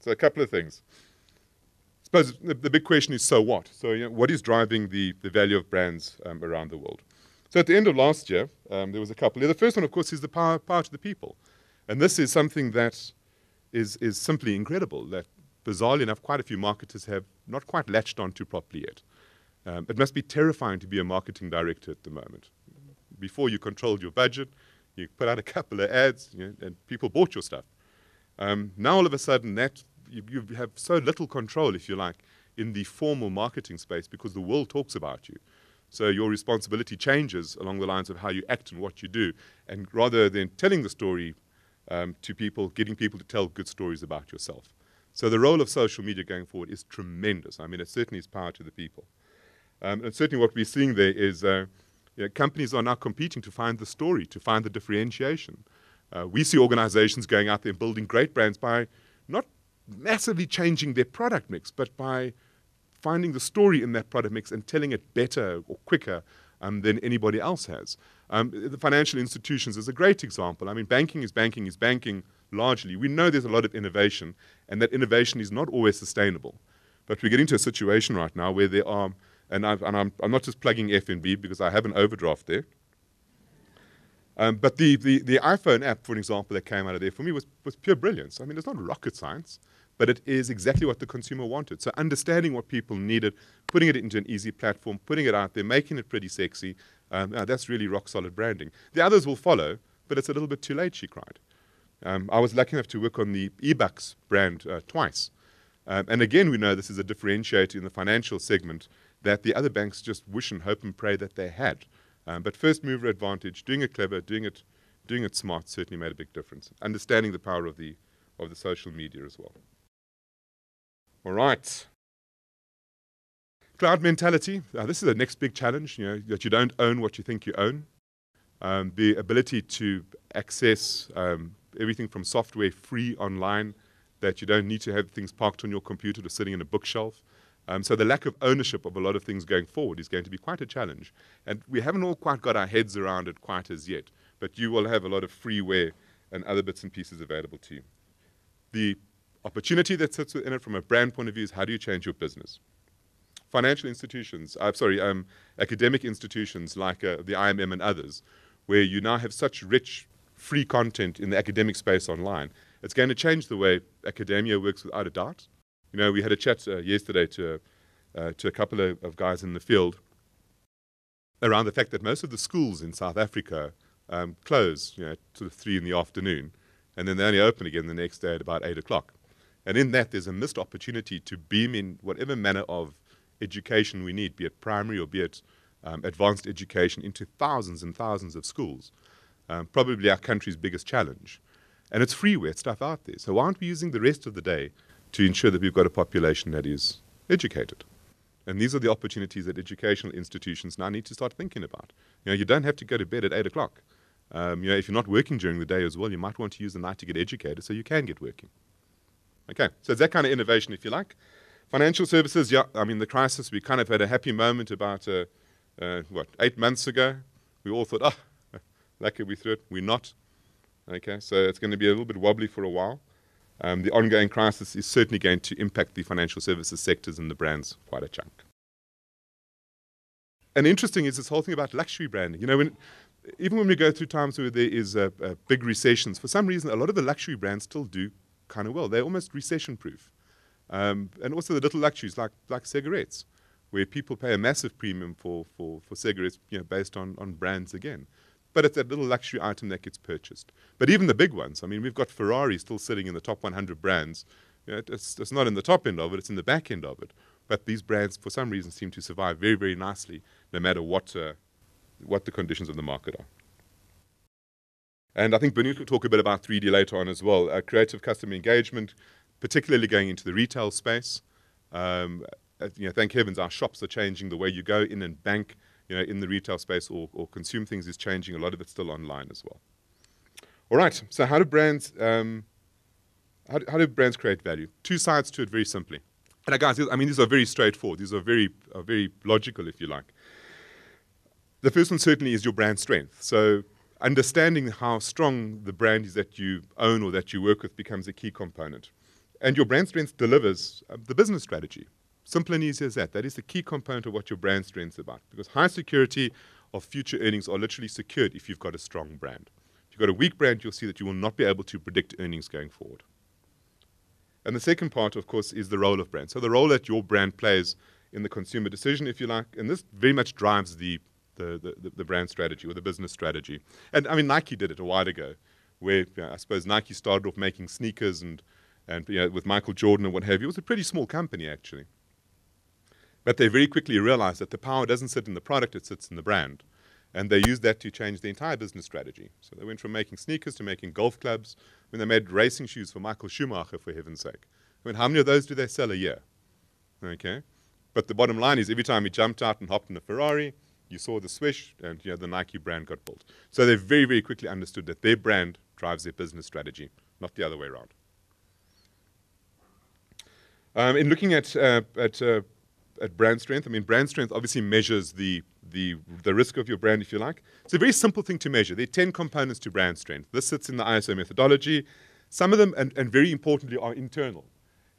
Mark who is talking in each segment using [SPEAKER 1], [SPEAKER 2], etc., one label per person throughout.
[SPEAKER 1] So a couple of things. I suppose the big question is, so what? So what is driving the value of brands around the world? So at the end of last year, there was a couple. The first one, of course, is the power to the people. And this is something that is simply incredible, that bizarrely enough, quite a few marketers have not quite latched onto properly yet. It must be terrifying to be a marketing director at the moment. Before you controlled your budget, you put out a couple of ads, and people bought your stuff. Now all of a sudden that you have so little control, if you like, in the formal marketing space because the world talks about you. So your responsibility changes along the lines of how you act and what you do. And rather than telling the story to people, getting people to tell good stories about yourself. So the role of social media going forward is tremendous. I mean, it certainly is power to the people. And certainly what we're seeing there is companies are now competing to find the story, to find the differentiation. We see organizations going out there and building great brands by not massively changing their product mix, but by finding the story in that product mix and telling it better or quicker than anybody else has. The financial institutions is a great example. I mean, banking is banking largely. We know there's a lot of innovation, and that innovation is not always sustainable. But we're getting to a situation right now where there are, and I'm not just plugging FNB because I have an overdraft there, but the iPhone app, for example, that came out of there, for me was pure brilliance. I mean, it's not rocket science, but it is exactly what the consumer wanted. So understanding what people needed, putting it into an easy platform, putting it out there, making it pretty sexy, that's really rock-solid branding. The others will follow, but it's a little bit too late, she cried. I was lucky enough to work on the eBucks brand twice. And again, we know this is a differentiator in the financial segment that the other banks just wish and hope and pray that they had. But first mover advantage, doing it clever, doing it smart certainly made a big difference. Understanding the power of the social media as well. All right. Cloud mentality. This is the next big challenge, that you don't own what you think you own. The ability to access everything from software free online, that you don't need to have things parked on your computer or sitting in a bookshelf. So the lack of ownership of a lot of things going forward is going to be quite a challenge. And we haven't all quite got our heads around it quite as yet, but you will have a lot of freeware and other bits and pieces available to you. The opportunity that sits within it from a brand point of view is how do you change your business? Financial institutions, academic institutions like the IMM and others, where you now have such rich free content in the academic space online, it's going to change the way academia works without a doubt. We had a chat yesterday to a couple of guys in the field around the fact that most of the schools in South Africa close, sort of 3 in the afternoon, and then they only open again the next day at about 8 o'clock. And in that, there's a missed opportunity to beam in whatever manner of education we need, be it primary or be it advanced education, into thousands and thousands of schools. Probably our country's biggest challenge. And it's freeware, it's stuff out there. So why aren't we using the rest of the day to ensure that we've got a population that is educated? And these are the opportunities that educational institutions now need to start thinking about. You don't have to go to bed at 8 o'clock. If you're not working during the day as well, you might want to use the night to get educated so you can get working. Okay, so it's that kind of innovation, if you like. Financial services, the crisis, we kind of had a happy moment about, 8 months ago. We all thought, lucky we through it. We're not. Okay, so it's going to be a little bit wobbly for a while. The ongoing crisis is certainly going to impact the financial services sectors and the brands quite a chunk. And interesting is this whole thing about luxury branding. Even when we go through times where there is big recessions, for some reason, a lot of the luxury brands still do kind of well. They're almost recession-proof. And also the little luxuries like cigarettes, where people pay a massive premium for cigarettes, based on brands again. But it's that little luxury item that gets purchased. But even the big ones, we've got Ferrari still sitting in the top 100 brands. It's not in the top end of it, it's in the back end of it. But these brands, for some reason, seem to survive very, very nicely, no matter what the conditions of the market are. And I think Benute will talk a bit about 3D later on as well. Creative customer engagement, particularly going into the retail space. Thank heavens our shops are changing. The way you go in and bank, in the retail space or consume things is changing. A lot of it's still online as well. All right, so how do brands create value? 2 sides to it, very simply. And guys, these are very straightforward. These are very logical, if you like. The first one certainly is your brand strength. So understanding how strong the brand is that you own or that you work with becomes a key component. And your brand strength delivers the business strategy. Simple and easy as that. That is the key component of what your brand strength is about. Because high security of future earnings are literally secured if you've got a strong brand. If you've got a weak brand, you'll see that you will not be able to predict earnings going forward. And the second part, of course, is the role of brand. So the role that your brand plays in the consumer decision, if you like, and this very much drives the brand strategy or the business strategy. And I mean, Nike did it a while ago, where I suppose Nike started off making sneakers and with Michael Jordan and what have you. It was a pretty small company, actually. But they very quickly realized that the power doesn't sit in the product, it sits in the brand. And they used that to change the entire business strategy. So they went from making sneakers to making golf clubs. When they made racing shoes for Michael Schumacher, for heaven's sake. I mean, how many of those do they sell a year? Okay. But the bottom line is every time he jumped out and hopped in a Ferrari, you saw the swish and the Nike brand got built. So they very, very quickly understood that their brand drives their business strategy, not the other way around. In looking at brand strength, I mean, brand strength obviously measures the risk of your brand, if you like. It's a very simple thing to measure. There are 10 components to brand strength. This sits in the ISO methodology. Some of them, and very importantly, are internal.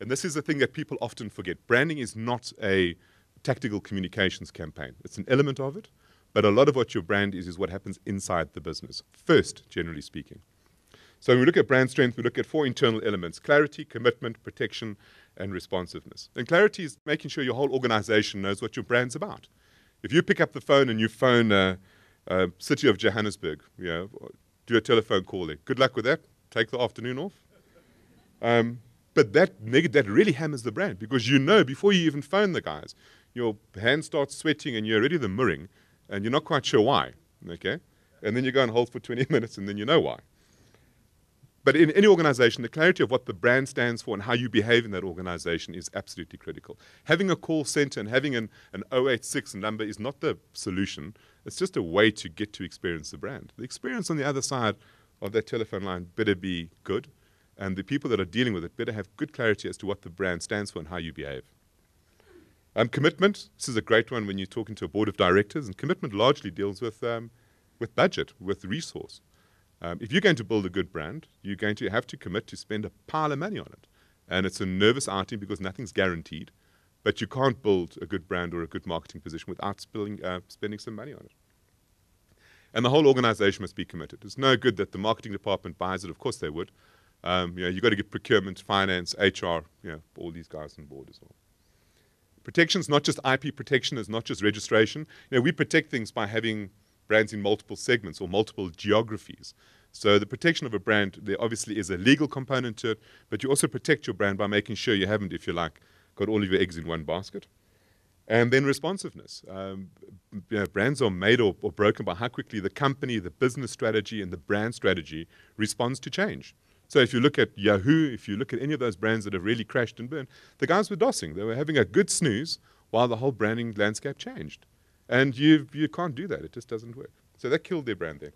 [SPEAKER 1] And this is the thing that people often forget. Branding is not a tactical communications campaign. It's an element of it, but a lot of what your brand is what happens inside the business, first, generally speaking. So when we look at brand strength, we look at 4 internal elements: clarity, commitment, protection, and responsiveness. And clarity is making sure your whole organization knows what your brand's about. If you pick up the phone and you phone City of Johannesburg, do a telephone call there. Good luck with that. Take the afternoon off. But that really hammers the brand, because before you even phone the guys, your hand starts sweating and you're already the murring and you're not quite sure why, okay? And then you go and hold for 20 minutes and then you know why. But in any organization, the clarity of what the brand stands for and how you behave in that organization is absolutely critical. Having a call center and having an 086 number is not the solution. It's just a way to get to experience the brand. The experience on the other side of that telephone line better be good, and the people that are dealing with it better have good clarity as to what the brand stands for and how you behave. Commitment, this is a great one when you're talking to a board of directors, and commitment largely deals with budget, with resource. If you're going to build a good brand, you're going to have to commit to spend a pile of money on it. And it's a nervous outing because nothing's guaranteed, but you can't build a good brand or a good marketing position without spending some money on it. And the whole organization must be committed. It's no good that the marketing department buys it. Of course they would. You've got to get procurement, finance, HR, all these guys on board as well. Protection is not just IP protection, it's not just registration. We protect things by having brands in multiple segments or multiple geographies. So the protection of a brand, there obviously is a legal component to it, but you also protect your brand by making sure you haven't, if you like, got all of your eggs in one basket. And then responsiveness. Brands are made or broken by how quickly the company, the business strategy, and the brand strategy responds to change. So if you look at Yahoo, if you look at any of those brands that have really crashed and burned, the guys were DOSing. They were having a good snooze while the whole branding landscape changed. And you can't do that. It just doesn't work. So that killed their brand there.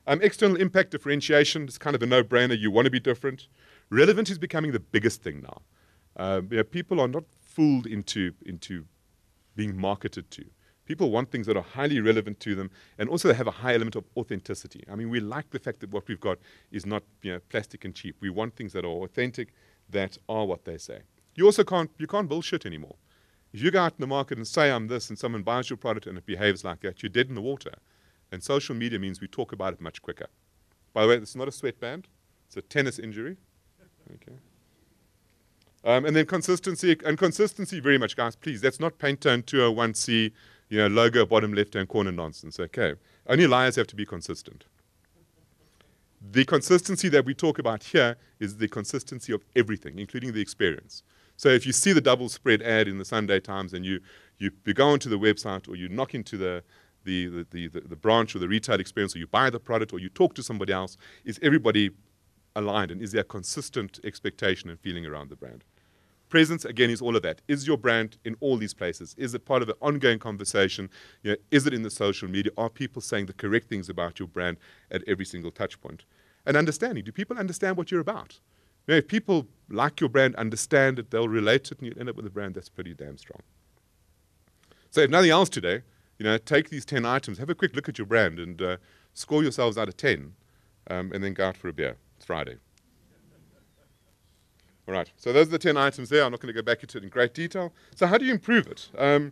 [SPEAKER 1] External impact differentiation is kind of a no-brainer. You want to be different. Relevant is becoming the biggest thing now. People are not fooled into being marketed to. People want things that are highly relevant to them, and also they have a high element of authenticity. I mean, we like the fact that what we've got is not plastic and cheap. We want things that are authentic, that are what they say. You also can't bullshit anymore. If you go out in the market and say I'm this and someone buys your product and it behaves like that, you're dead in the water. And social media means we talk about it much quicker. By the way, this is not a sweatband. It's a tennis injury. Okay. And then consistency. And consistency very much, guys, please. That's not Pantone 201C, logo bottom left-hand corner nonsense. Okay. Only liars have to be consistent. The consistency that we talk about here is the consistency of everything, including the experience. So if you see the double spread ad in the Sunday Times and you go onto the website, or you knock into the branch or the retail experience, or you buy the product, or you talk to somebody else, is everybody aligned, and is there a consistent expectation and feeling around the brand? Presence, again, is all of that. Is your brand in all these places? Is it part of an ongoing conversation? Is it in the social media? Are people saying the correct things about your brand at every single touch point? And understanding. Do people understand what you're about? If people like your brand, understand it, they'll relate to it, and you'll end up with a brand that's pretty damn strong. So if nothing else today, take these 10 items, have a quick look at your brand, and score yourselves out of 10, and then go out for a beer. It's Friday. All right, so those are the 10 items there. I'm not going to go back into it in great detail. So how do you improve it? I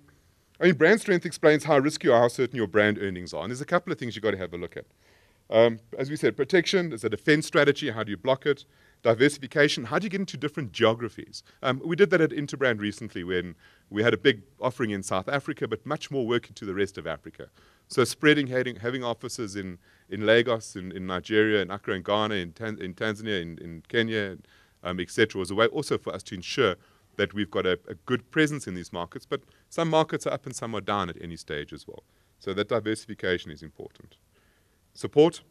[SPEAKER 1] mean, brand strength explains how risky or how certain your brand earnings are. And there's a couple of things you've got to have a look at. As we said, protection is a defense strategy. How do you block it? Diversification. How do you get into different geographies? We did that at Interbrand recently when we had a big offering in South Africa, but much more work into the rest of Africa. So spreading, having offices in Lagos, in Nigeria, in Accra, in Ghana, in Tanzania, in Kenya, etc., was a way also for us to ensure that we've got a good presence in these markets, but some markets are up and some are down at any stage as well. So that diversification is important. Support,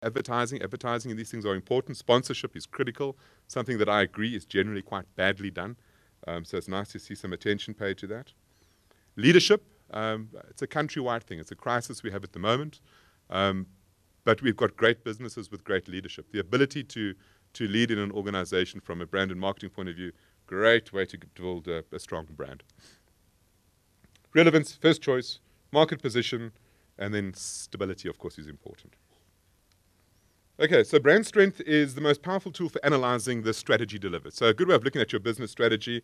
[SPEAKER 1] advertising in these things are important. Sponsorship is critical, something that I agree is generally quite badly done. So it's nice to see some attention paid to that. Leadership, it's a countrywide thing. It's a crisis we have at the moment. But we've got great businesses with great leadership. The ability to lead in an organization from a brand and marketing point of view, great way to build a strong brand. Relevance, first choice, market position, and then stability, of course, is important. Okay, so brand strength is the most powerful tool for analyzing the strategy delivered. So a good way of looking at your business strategy,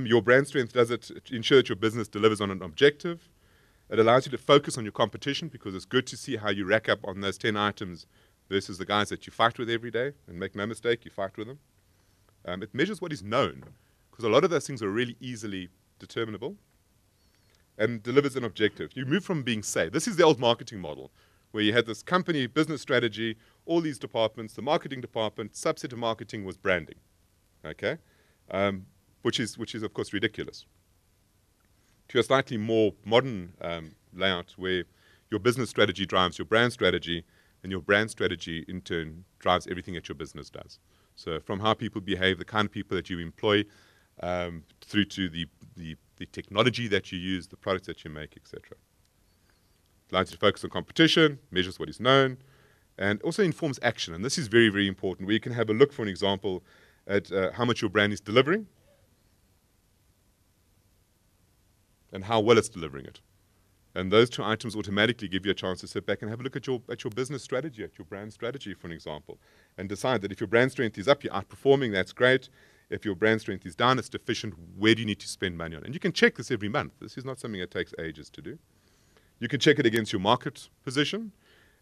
[SPEAKER 1] your brand strength does it to ensure that your business delivers on an objective. It allows you to focus on your competition because it's good to see how you rack up on those 10 items versus the guys that you fight with every day. And make no mistake, you fight with them. It measures what is known, because a lot of those things are really easily determinable, and delivers an objective. You move from being safe. This is the old marketing model, where you had this company business strategy, all these departments, the marketing department, subset of marketing was branding, okay, which is of course ridiculous. To a slightly more modern layout, where your business strategy drives your brand strategy, and your brand strategy in turn drives everything that your business does. So from how people behave, the kind of people that you employ, through to the technology that you use, the products that you make, etc. Allows you to focus on competition, measures what is known, and also informs action. And this is very, very important, where you can have a look, for an example, at how much your brand is delivering and how well it's delivering it. And those two items automatically give you a chance to sit back and have a look at your business strategy, at your brand strategy, for an example, and decide that if your brand strength is up, you're outperforming, that's great. If your brand strength is down, it's deficient, where do you need to spend money on? And you can check this every month. This is not something that takes ages to do. You can check it against your market position,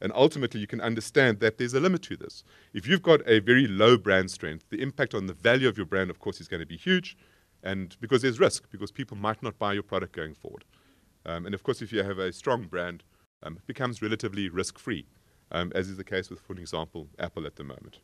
[SPEAKER 1] and ultimately you can understand that there's a limit to this. If you've got a very low brand strength, the impact on the value of your brand, of course, is going to be huge, and because there's risk, because people might not buy your product going forward. And of course, if you have a strong brand, it becomes relatively risk-free, as is the case with, for example, Apple at the moment.